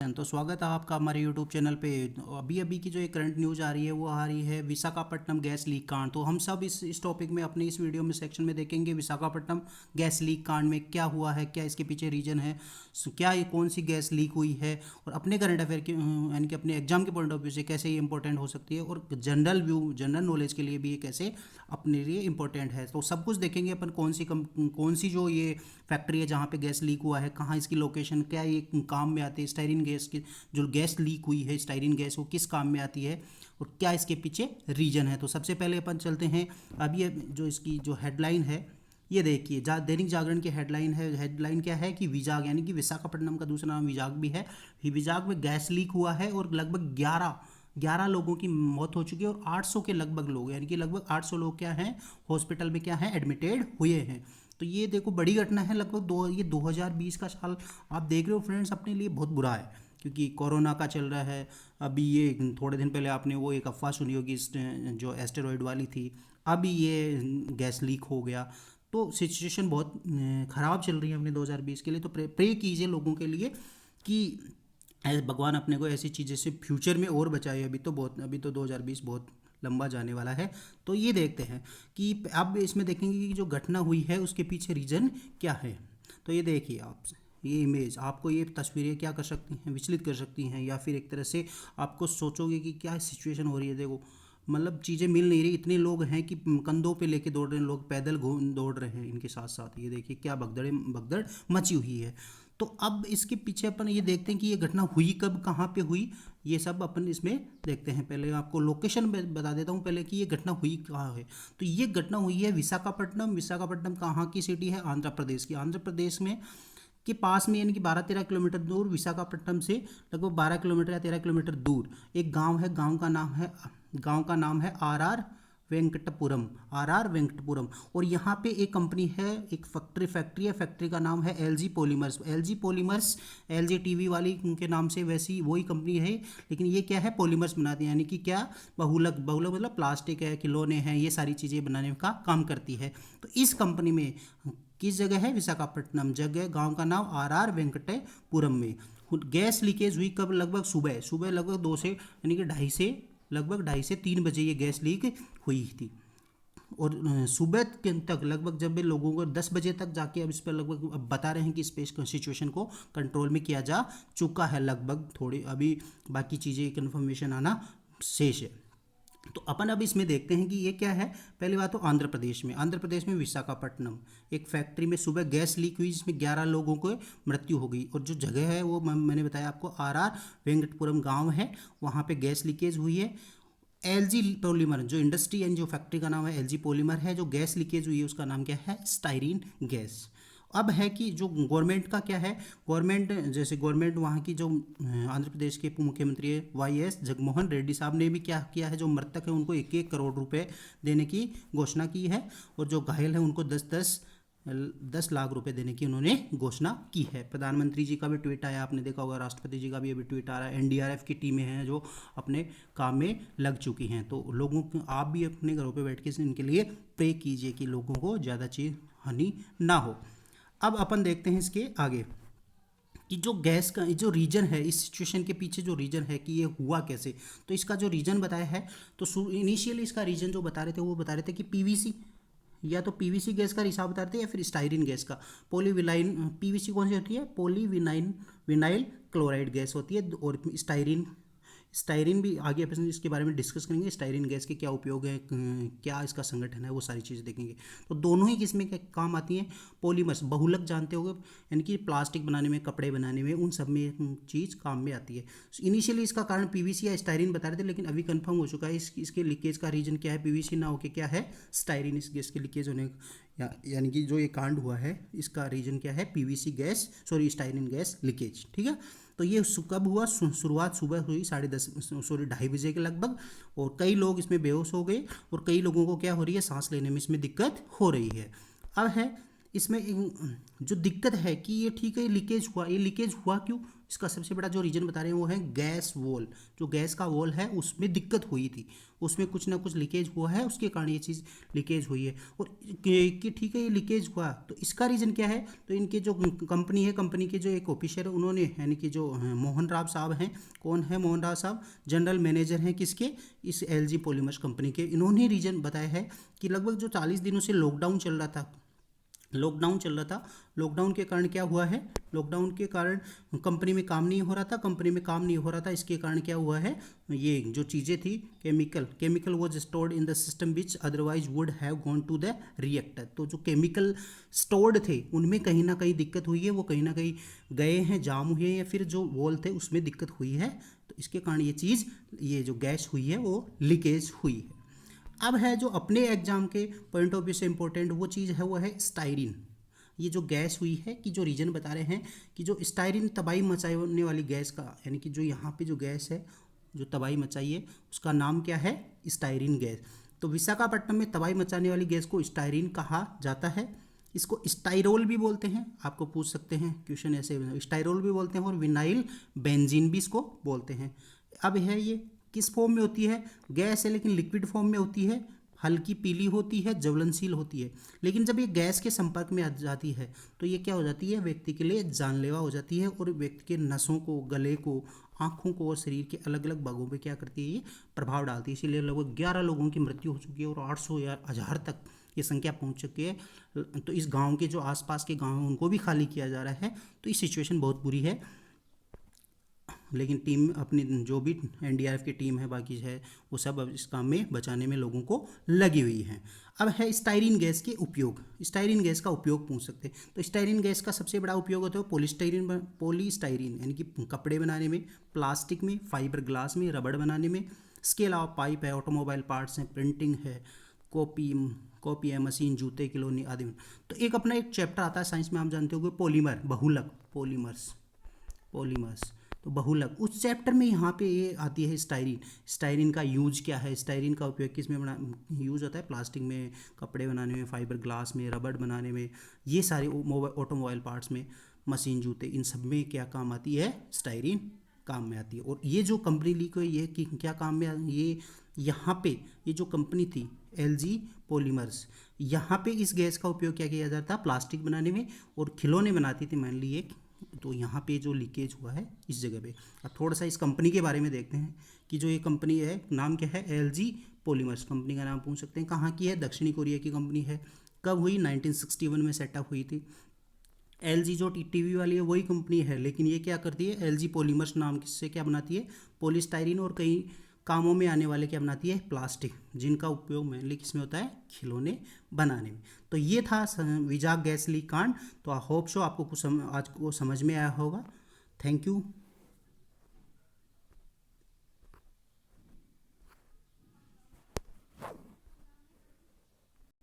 Friend, तो स्वागत है आपका हमारे यूट्यूब चैनल पे। अभी अभी की जो एक करंट न्यूज़ आ रही है वो आ रही है विशाखापट्टनम गैस लीक कांड। तो हम सब इस टॉपिक में अपने इस वीडियो में सेक्शन में देखेंगे विशाखापट्टनम गैस लीक कांड में क्या हुआ है, क्या इसके पीछे रीजन है, क्या ये कौन सी गैस लीक हुई है, और अपने करंट अफेयर के यानी कि अपने एग्जाम के पॉइंट ऑफ व्यू से कैसे ये इंपॉर्टेंट हो सकती है, और जनरल नॉलेज के लिए भी ये कैसे अपने लिए इंपॉर्टेंट है। तो सब कुछ देखेंगे अपन, कौन सी जो ये फैक्ट्री है जहाँ पे गैस लीक हुआ है, कहाँ इसकी लोकेशन, क्या ये काम में आती है, स्टाइरिन गैस की जो गैस लीक हुई है स्टाइरिन गैस वो किस काम में आती है, और क्या इसके पीछे रीजन है। तो सबसे पहले अपन चलते हैं। अभी जो इसकी जो हेडलाइन है ये देखिए, दैनिक जागरण की हेडलाइन है। हेडलाइन क्या है कि विजाग यानी कि विशाखापट्टनम का दूसरा नाम विजाग भी है। विजाग में गैस लीक हुआ है और लगभग 11 लोगों की मौत हो चुकी है, और 800 के लगभग लोग यानी कि लगभग 800 लोग क्या हैं हॉस्पिटल में क्या हैं एडमिटेड हुए हैं। तो ये देखो बड़ी घटना है। लगभग ये 2020 का साल आप देख रहे हो फ्रेंड्स, अपने लिए बहुत बुरा है क्योंकि कोरोना का चल रहा है। अभी ये थोड़े दिन पहले आपने वो एक अफवाह सुनी होगी जो एस्टेरॉयड वाली थी, अभी ये गैस लीक हो गया। तो सिचुएशन बहुत ख़राब चल रही है अपने 2020 के लिए। तो प्रे कीजिए लोगों के लिए कि भगवान अपने को ऐसी चीज़ें से फ्यूचर में और बचाए। अभी तो 2020 बहुत लंबा जाने वाला है। तो ये देखते हैं कि अब इसमें देखेंगे कि जो घटना हुई है उसके पीछे रीज़न क्या है। तो ये देखिए आप, ये इमेज आपको ये तस्वीरें क्या कर सकती हैं, विचलित कर सकती हैं, या फिर एक तरह से आपको सोचोगे कि क्या सिचुएशन हो रही है। देखो मतलब चीज़ें मिल नहीं रही, इतने लोग हैं कि कंधों पे लेके दौड़ रहे हैं, लोग पैदल दौड़ रहे हैं इनके साथ साथ। ये देखिए क्या भगदड़ मची हुई है। तो अब इसके पीछे अपन ये देखते हैं कि ये घटना हुई कब, कहाँ पे हुई, ये सब अपन इसमें देखते हैं। पहले आपको लोकेशन बता देता हूँ पहले कि ये घटना हुई कहाँ है। तो ये घटना हुई है विशाखापट्टनम। विशाखापट्टनम कहाँ की सिटी है, आंध्र प्रदेश की। आंध्र प्रदेश में के पास में यानी कि 12-13 किलोमीटर दूर, विशाखापट्टनम से लगभग 12 किलोमीटर या 13 किलोमीटर दूर एक गांव है। गांव का नाम है आर आर वेंकटपुरम। और यहाँ पे एक कंपनी है, एक फैक्ट्री है। फैक्ट्री का नाम है L G polymers. L G TV वाली के नाम से वैसी वही कंपनी है, लेकिन ये क्या है, पॉलीमर्स बनाती है। यानी कि क्या, बहुलक बहुलक मतलब प्लास्टिक है, खिलौने हैं, ये सारी चीज़ें बनाने का काम करती है। तो इस कंपनी में किस जगह है, विशाखापट्टनम जगह, गांव का नाम आर वेंकटपुरम में गैस लीकेज हुई कब, लगभग सुबह लगभग 2 से यानी कि 2:30 से 3 बजे ये गैस लीक हुई थी। और सुबह के तक लगभग जब भी लोगों को 10 बजे तक जाके अब इस पर लगभग अब बता रहे हैं कि स्पेस सिचुएशन को कंट्रोल में किया जा चुका है लगभग। थोड़ी अभी बाकी चीज़ें कन्फर्मेशन आना शेष है। तो अपन अब इसमें देखते हैं कि ये क्या है। पहली बात तो आंध्र प्रदेश में विशाखापट्टनम एक फैक्ट्री में सुबह गैस लीक हुई जिसमें 11 लोगों को मृत्यु हो गई। और जो जगह है वो मैंने बताया आपको, आर वेंकटपुरम गांव है, वहाँ पे गैस लीकेज हुई है। एलजी पॉलीमर जो इंडस्ट्री यानी जो फैक्ट्री का नाम है एलजी पॉलीमर है, जो गैस लीकेज हुई है उसका नाम क्या है, स्टाइरिन गैस। अब है कि जो गवर्नमेंट का क्या है, गवर्नमेंट वहाँ की जो आंध्र प्रदेश के मुख्यमंत्री है वाईएस जगनमोहन रेड्डी साहब ने भी क्या किया है, जो मृतक है उनको 1-1 करोड़ रुपए देने की घोषणा की है, और जो घायल है उनको 10 लाख रुपए देने की उन्होंने घोषणा की है। प्रधानमंत्री जी का भी ट्वीट आया, आपने देखा होगा, राष्ट्रपति जी का भी अभी ट्वीट आ रहा है। एनडीआरएफ की टीमें हैं जो अपने काम में लग चुकी हैं। तो लोगों को आप भी अपने घरों पे बैठ के इनके लिए प्रे कीजिए कि लोगों को ज़्यादा चीज़ हानि ना हो। अब अपन देखते हैं इसके आगे कि जो गैस का जो रीजन है, इस सिचुएशन के पीछे जो रीजन है कि ये हुआ कैसे। तो इसका जो रीजन बताया है, तो इनिशियली इसका रीजन जो बता रहे थे वो बता रहे थे कि पीवीसी, या तो पीवीसी गैस का रिसाव बता रहे थे या फिर स्टाइरिन गैस का। पॉलीविनाइल पीवीसी कौन सी होती है, विनाइल क्लोराइड गैस होती है। और स्टाइरिन भी आगे अपन इसके बारे में डिस्कस करेंगे, स्टाइरिन गैस के क्या उपयोग है, क्या इसका संगठन है, वो सारी चीज़ें देखेंगे। तो दोनों ही किसमें काम आती हैं, पॉलीमर्स, बहुलक जानते होगे, यानी कि प्लास्टिक बनाने में, कपड़े बनाने में, उन सब में चीज़ काम में आती है। इनिशियली इसका कारण पीवीसी या स्टाइरिन बता रहे थे, लेकिन अभी कंफर्म हो चुका है इसके लीकेज का रीजन क्या है, पीवीसी ना होकर क्या है, स्टाइरिन। इस गैस के लीकेज होने यानी कि जो ये कांड हुआ है इसका रीजन क्या है, स्टाइरिन गैस लीकेज। ठीक है। तो ये कब हुआ, शुरुआत सुबह हुई 2:30 बजे के लगभग, और कई लोग इसमें बेहोश हो गए, और कई लोगों को क्या हो रही है, सांस लेने में इसमें दिक्कत हो रही है। अब है इसमें जो दिक्कत है कि ये ठीक है, ये लीकेज हुआ क्यों? इसका सबसे बड़ा जो रीज़न बता रहे हैं वो है गैस वॉल। जो गैस का वॉल है उसमें दिक्कत हुई थी, उसमें कुछ ना कुछ लीकेज हुआ है, उसके कारण ये चीज़ लीकेज हुई है। और कि ठीक है ये लीकेज हुआ, तो इसका रीज़न क्या है? तो इनके जो कंपनी है, कंपनी के जो एक ऑफिसर है उन्होंने, यानी कि जो मोहन राव साहब हैं, कौन है मोहन राव साहब? जनरल मैनेजर हैं किसके? इस एलजी पॉलीमर्स कंपनी के। इन्होंने रीज़न बताया है कि लगभग जो 40 दिनों से लॉकडाउन चल रहा था, लॉकडाउन के कारण क्या हुआ है? लॉकडाउन के कारण कंपनी में काम नहीं हो रहा था, इसके कारण क्या हुआ है? ये जो चीज़ें थी, chemical was stored in the system which otherwise would have gone to the reactor. तो जो केमिकल स्टोर्ड थे उनमें कहीं ना कहीं दिक्कत हुई है, वो कहीं ना कहीं गए हैं, जाम हुए हैं, या फिर जो वॉल थे उसमें दिक्कत हुई है, तो इसके कारण ये जो गैस हुई है वो लीकेज हुई है। अब है जो अपने एग्जाम के पॉइंट ऑफ व्यू से इंपॉर्टेंट वो चीज़ है, वो है स्टाइरिन। ये जो गैस हुई है कि जो रीजन बता रहे हैं कि जो स्टाइरिन तबाही मचाने वाली गैस का, यानी कि जो यहाँ पे जो गैस है जो तबाही मचाई है उसका नाम क्या है? Styrene gas. तो विशाखापट्टनम में तबाही मचाने वाली गैस को स्टाइरिन कहा जाता है। इसको स्टाइरोल भी बोलते हैं, आपको पूछ सकते हैं क्वेश्चन ऐसे, स्टाइरोल भी बोलते हैं और विनाइल बेंजीन भी इसको बोलते हैं। अब है ये किस फॉर्म में होती है? गैस है लेकिन लिक्विड फॉर्म में होती है, हल्की पीली होती है, ज्वलनशील होती है। लेकिन जब ये गैस के संपर्क में आ जाती है तो ये क्या हो जाती है? व्यक्ति के लिए जानलेवा हो जाती है और व्यक्ति के नसों को, गले को, आँखों को और शरीर के अलग अलग भागों पे क्या करती है? ये प्रभाव डालती है। इसीलिए लगभग 11 लोगों की मृत्यु हो चुकी है और 800 या 1000 तक ये संख्या पहुंच चुकी है। तो इस गांव के जो आसपास के गांव हैं उनको भी खाली किया जा रहा है। तो इस सिचुएशन बहुत बुरी है, लेकिन टीम अपनी जो भी एनडीआरएफ की टीम है बाकी है वो सब अब इस काम में बचाने में लोगों को लगी हुई है। अब है स्टाइरिन गैस के उपयोग। स्टाइरिन गैस का उपयोग पूछ सकते हैं। तो स्टाइरिन गैस का सबसे बड़ा उपयोग होता है पॉलीस्टाइरिन यानी कि कपड़े बनाने में, प्लास्टिक में, फाइबर ग्लास में, रबड़ बनाने में। इसके अलावा पाइप है, ऑटोमोबाइल पार्ट्स हैं, प्रिंटिंग है, कॉपी है, मशीन, जूते, खिलौने आदि में। तो एक अपना एक चैप्टर आता है साइंस में, आप जानते हो पॉलीमर, बहुलक, पॉलीमर्स। तो बहुलक, उस चैप्टर में यहाँ पे ये आती है स्टाइरिन का यूज क्या है, स्टाइरिन का उपयोग किस में यूज होता है? प्लास्टिक में, कपड़े बनाने में, फाइबर ग्लास में, रबड़ बनाने में, ये सारे ऑटोमोबाइल पार्ट्स में, मशीन, जूते, इन सब में क्या काम आती है? स्टाइरिन काम में आती है। और ये जो कंपनी ली को ये कि क्या काम में ये यहाँ पे ये जो कंपनी थी एलजी पॉलीमर्स, यहाँ पे इस गैस का उपयोग क्या किया जाता है? प्लास्टिक बनाने में और खिलौने बनाती थी मान ली एक। तो यहाँ पे जो लीकेज हुआ है इस जगह पे। अब थोड़ा सा इस कंपनी के बारे में देखते हैं कि जो ये कंपनी है नाम क्या है? LG polymers. कंपनी का नाम पूछ सकते हैं। कहाँ की है? दक्षिणी कोरिया की कंपनी है। कब हुई? 1961 में सेटअप हुई थी। एलजी जो टीवी वाली है वही कंपनी है, लेकिन ये क्या करती है? एलजी पॉलीमर्स नाम से क्या बनाती है? पॉलीस्टाइरिन और कई कामों में आने वाले क्या बनाती है? प्लास्टिक, जिनका उपयोग मेनली किसमें होता है? खिलौने बनाने में। तो ये था विजाग गैस लीक कांड। तो आई होप सो आपको कुछ आज को समझ में आया होगा। Thank you.